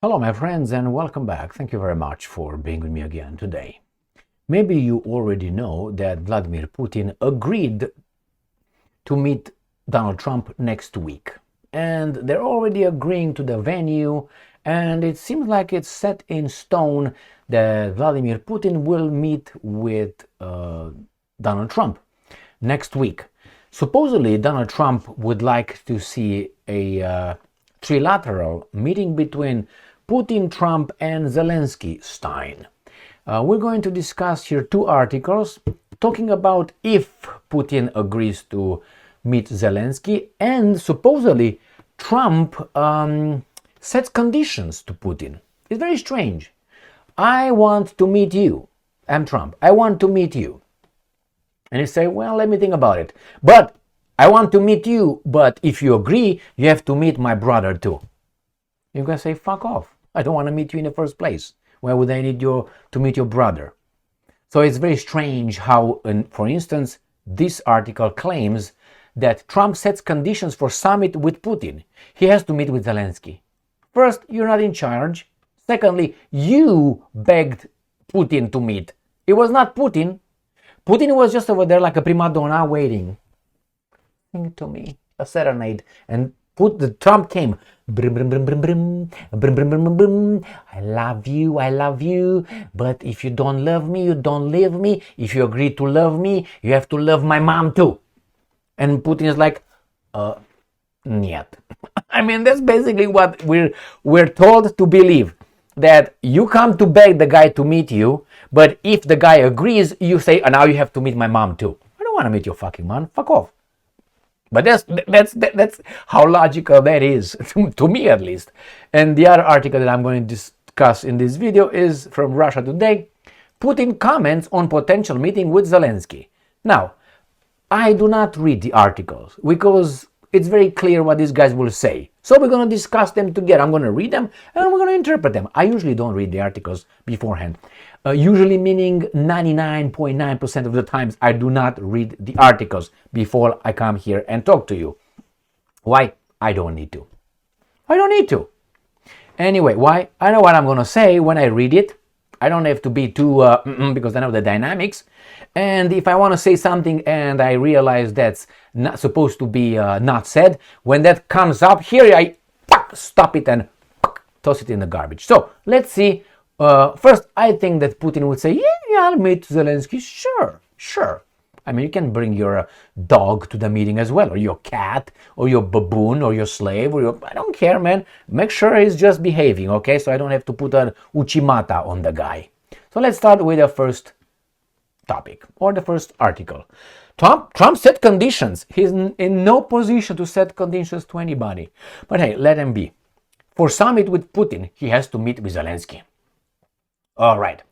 Hello, my friends, and welcome back. Thank you very much for being with me again today. Maybe you already know that Vladimir Putin agreed to meet Donald Trump next week. And they're already agreeing to the venue, and it seems like it's set in stone that Vladimir Putin will meet with Donald Trump next week. Supposedly, Donald Trump would like to see a trilateral meeting between Putin, Trump, and Zelensky Stein. We're going to discuss here two articles talking about if Putin agrees to meet Zelensky, and supposedly Trump sets conditions to Putin. It's very strange. I want to meet you. I'm Trump. I want to meet you. And he say, well, let me think about it. But I want to meet you, but if you agree, you have to meet my brother too. You're going to say, fuck off. I don't want to meet you in the first place. Why would I need to meet your brother? So it's very strange how, for instance, this article claims that Trump sets conditions for summit with Putin. He has to meet with Zelensky. First, you're not in charge. Secondly, you begged Putin to meet. It was not Putin. Putin was just over there like a prima donna waiting. Sing to me a serenade, and Trump came. Brum, brum, brum, brum, brum, brum, brum, brum, brum. I love you, but if you don't love me, you don't leave me. If you agree to love me, you have to love my mom too. And Putin is like, niet. I mean, that's basically what we're told to believe. That you come to beg the guy to meet you, but if the guy agrees, you say, now you have to meet my mom too. I don't want to meet your fucking mom. Fuck off. But that's how logical that is, to me at least. And the other article that I'm going to discuss in this video is from Russia Today. Putin comments on potential meeting with Zelensky. Now, I do not read the articles because it's very clear what these guys will say. So we're going to discuss them together. I'm going to read them and we're going to interpret them. I usually don't read the articles beforehand. Usually meaning 99.9% of the times I do not read the articles before I come here and talk to you. Why? I don't need to. I don't need to. Anyway, why? I know what I'm going to say when I read it. I don't have to be too, because I know the dynamics. And if I want to say something and I realize that's not supposed to be not said, when that comes up, here I stop it and toss it in the garbage. So let's see. First, I think that Putin would say, yeah, I'll meet Zelensky. Sure. I mean, you can bring your dog to the meeting as well, or your cat, or your baboon, or your slave, I don't care, man. Make sure he's just behaving, okay? So I don't have to put an uchimata on the guy. So let's start with the first topic, or the first article. Trump set conditions. He's in no position to set conditions to anybody. But hey, let him be. For summit with Putin, he has to meet with Zelensky. All right.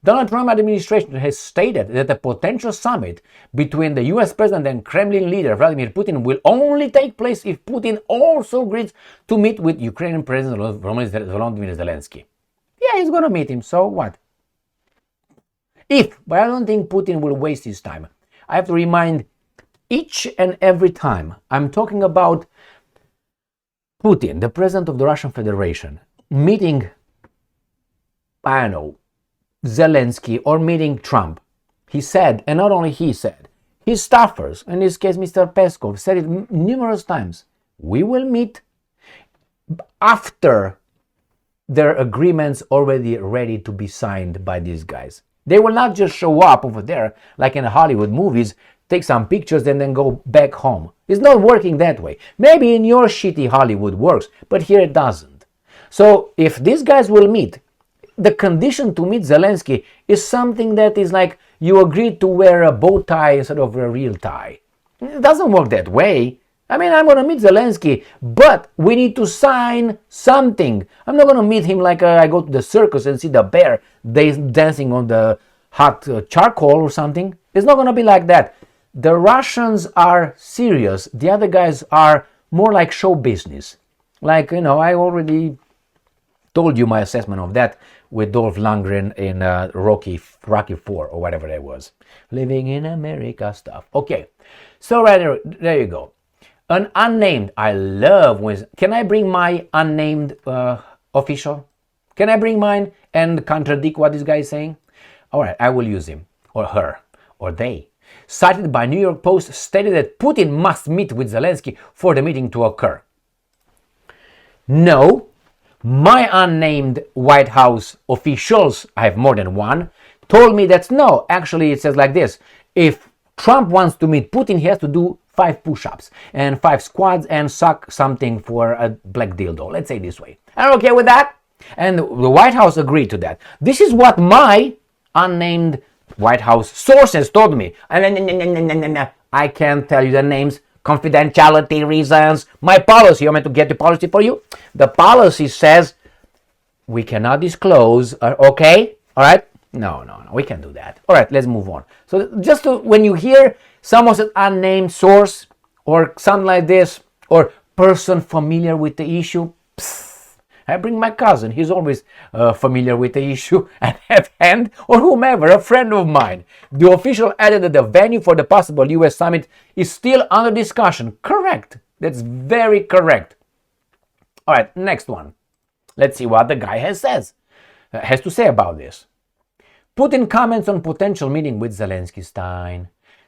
Donald Trump administration has stated that a potential summit between the US president and Kremlin leader Vladimir Putin will only take place if Putin also agrees to meet with Ukrainian President Volodymyr Zelensky. Yeah, he's going to meet him, so what? But I don't think Putin will waste his time. I have to remind each and every time I'm talking about Putin, the president of the Russian Federation, meeting Zelensky or meeting Trump. He said, and not only he said, his staffers, in this case Mr. Peskov, said it numerous times, we will meet after their agreements already ready to be signed by these guys. They will not just show up over there like in the Hollywood movies, take some pictures and then go back home. It's not working that way. Maybe in your shitty Hollywood works, but here it doesn't. So if these guys will meet, the condition to meet Zelensky is something that is like you agreed to wear a bow tie instead of a real tie. It doesn't work that way. I mean, I'm going to meet Zelensky, but we need to sign something. I'm not going to meet him like I go to the circus and see the bear dancing on the hot charcoal or something. It's not going to be like that. The Russians are serious. The other guys are more like show business. Like, I already told you my assessment of that with Dolph Lundgren in Rocky 4 or whatever that was. Living in America stuff. Okay, so right there you go. An unnamed, I love when... Can I bring my unnamed official? Can I bring mine and contradict what this guy is saying? All right, I will use him or her or they. Cited by New York Post, stated that Putin must meet with Zelensky for the meeting to occur. No, my unnamed White House officials, I have more than one, told me that no, actually it says like this. If Trump wants to meet Putin, he has to do 5 push-ups and 5 squats and suck something for a black dildo. Let's say this way. I'm okay with that. And the White House agreed to that. This is what my unnamed White House sources told me. I can't tell you the names, confidentiality reasons. My policy, you want me to get the policy for you? The policy says we cannot disclose, okay? All right? No, we can't do that. All right, let's move on. So just when you hear someone says unnamed source or something like this, or person familiar with the issue, I bring my cousin. He's always familiar with the issue at hand, or whomever, a friend of mine. The official added that the venue for the possible U.S. summit is still under discussion. Correct. That's very correct. All right, next one. Let's see what the guy has to say about this. Putin comments on potential meeting with Zelensky.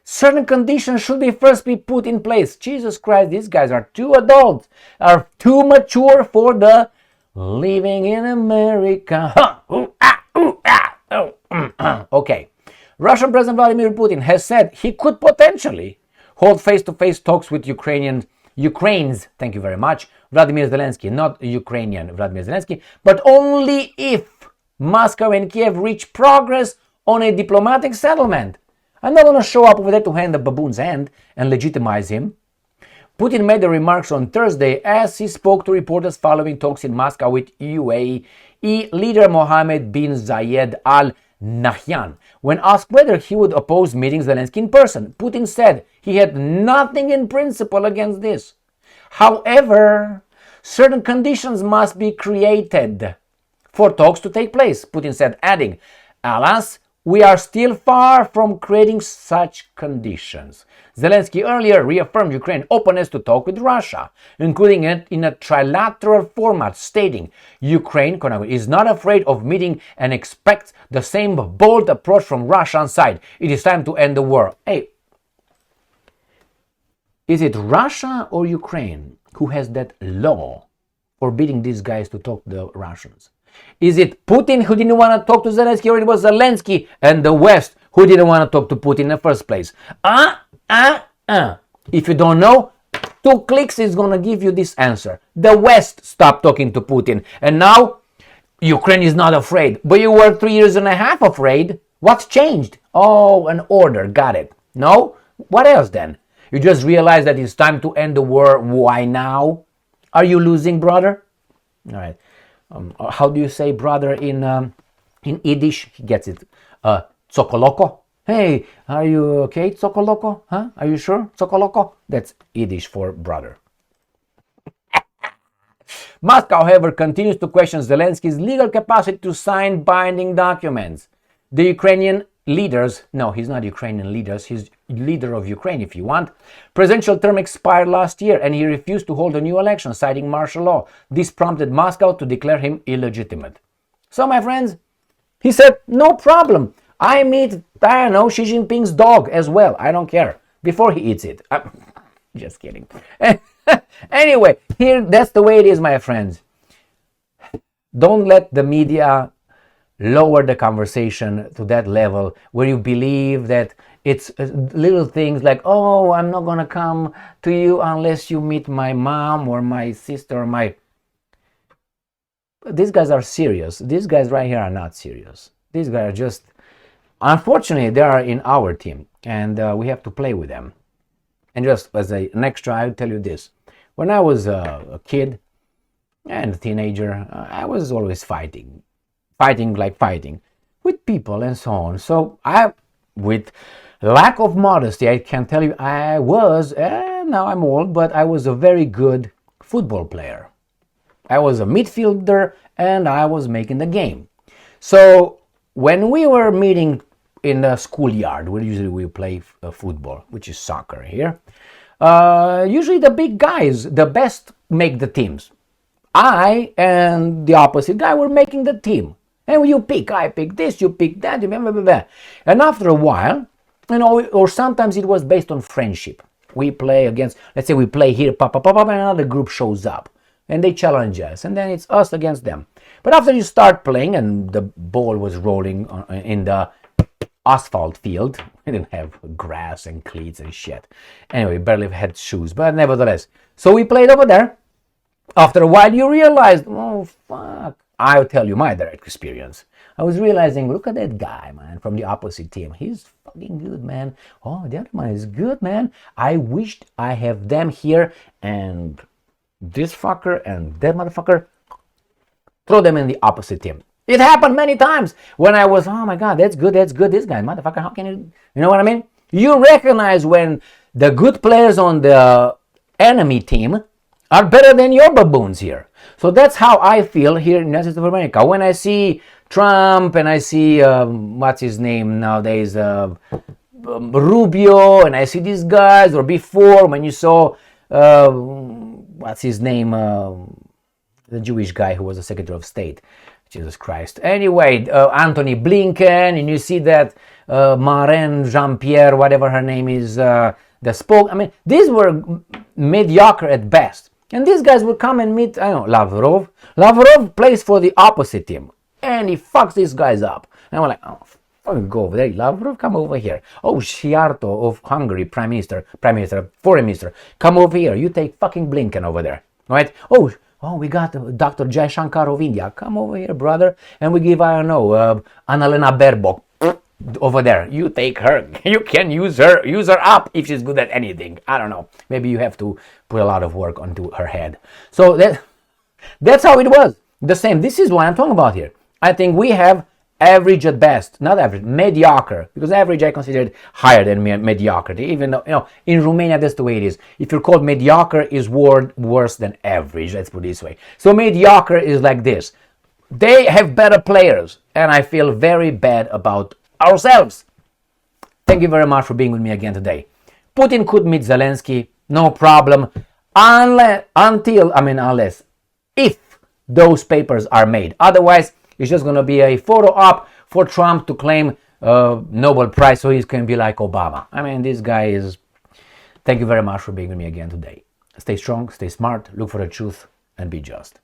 Certain conditions should first be put in place. Jesus Christ, these guys are too adult, are too mature for the living in America. Okay. Russian President Vladimir Putin has said he could potentially hold face-to-face talks with Ukraine's, thank you very much, Vladimir Zelensky, not Ukrainian Vladimir Zelensky, but only if Moscow and Kiev reach progress on a diplomatic settlement. I'm not going to show up over there to hand the baboon's hand and legitimize him. Putin made the remarks on Thursday as he spoke to reporters following talks in Moscow with UAE leader Mohammed bin Zayed Al Nahyan. When asked whether he would oppose meeting Zelensky in person, Putin said he had nothing in principle against this. However, certain conditions must be created for talks to take place, Putin said, adding, alas, we are still far from creating such conditions. Zelensky earlier reaffirmed Ukraine's openness to talk with Russia, including it in a trilateral format, stating Ukraine is not afraid of meeting and expects the same bold approach from Russian side. It is time to end the war. Hey, is it Russia or Ukraine who has that law forbidding these guys to talk to the Russians? Is it Putin who didn't want to talk to Zelensky, or it was Zelensky and the West who didn't want to talk to Putin in the first place? If you don't know, 2 clicks is going to give you this answer. The West stopped talking to Putin, and now Ukraine is not afraid. But you were 3.5 years afraid. What's changed? Oh, an order. Got it. No? What else then? You just realized that it's time to end the war. Why now? Are you losing, brother? All right. How do you say brother in Yiddish? He gets it. Tsokoloko. Hey, are you okay, Tsokoloko? Huh? Are you sure, Tsokoloko? That's Yiddish for brother. Moscow, however, continues to question Zelensky's legal capacity to sign binding documents. The Ukrainian leaders, no, he's not Ukrainian leaders, he's leader of Ukraine if you want. Presidential term expired last year and he refused to hold a new election, citing martial law. This prompted Moscow to declare him illegitimate. So, my friends, he said, no problem. I meet, I don't know, Xi Jinping's dog as well. I don't care. Before he eats it. Just kidding. Anyway, here, that's the way it is, my friends. Don't let the media lower the conversation to that level where you believe that it's little things like, oh, I'm not going to come to you unless you meet my mom or my sister or my... These guys are serious. These guys right here are not serious. These guys are just... Unfortunately, they are in our team and we have to play with them. And just as an extra, I'll tell you this. When I was a kid and a teenager, I was always fighting with people and so on. So with lack of modesty, I can tell you I was, now I'm old, but I was a very good football player. I was a midfielder and I was making the game. So when we were meeting in the schoolyard, where usually we play football, which is soccer here, usually the big guys, the best, make the teams. I and the opposite guy were making the team. And you pick, I pick this, you pick that, blah, blah, blah, blah. And after a while, or sometimes it was based on friendship. We play against, let's say we play here, and another group shows up. And they challenge us, and then it's us against them. But after you start playing, and the ball was rolling in the asphalt field, we didn't have grass and cleats and shit. Anyway, barely had shoes, but nevertheless. So we played over there. After a while, you realized, oh, fuck. I'll tell you my direct experience. I was realizing, look at that guy, man, from the opposite team. He's fucking good, man. Oh, the other one is good, man. I wished I have them here, and this fucker and that motherfucker, throw them in the opposite team. It happened many times when I was, oh my God, that's good, this guy, motherfucker, how can you know what I mean? You recognize when the good players on the enemy team are better than your baboons here. So that's how I feel here in the United States of America. When I see Trump and I see, what's his name nowadays, Rubio, and I see these guys, or before when you saw, what's his name, the Jewish guy who was the Secretary of State, Jesus Christ. Anyway, Anthony Blinken, and you see that Marine Jean-Pierre, whatever her name is, the spoke. I mean, these were mediocre at best. And these guys would come and meet, I don't know, Lavrov. Lavrov plays for the opposite team, and he fucks these guys up. And I'm like, oh, fucking go over there, Lavrov, come over here. Oh, Sciarto of Hungary, Foreign Minister, come over here. You take fucking Blinken over there, right? Oh, we got Dr. Jaishankar of India. Come over here, brother. And we give, I don't know, Annalena Baerbock over there. You take her. You can use her up if she's good at anything. I don't know. Maybe you have to put a lot of work onto her head. So that's how it was. The same. This is what I'm talking about here. I think we have average at best, not average, mediocre, because average I consider higher than mediocrity, even though, in Romania that's the way it is. If you're called mediocre, is worse than average, let's put it this way. So mediocre is like this. They have better players, and I feel very bad about ourselves. Thank you very much for being with me again today. Putin could meet Zelensky, no problem, unless if those papers are made. Otherwise, it's just going to be a photo op for Trump to claim Nobel Prize so he can be like Obama. I mean, this guy is... Thank you very much for being with me again today. Stay strong, stay smart, look for the truth, and be just.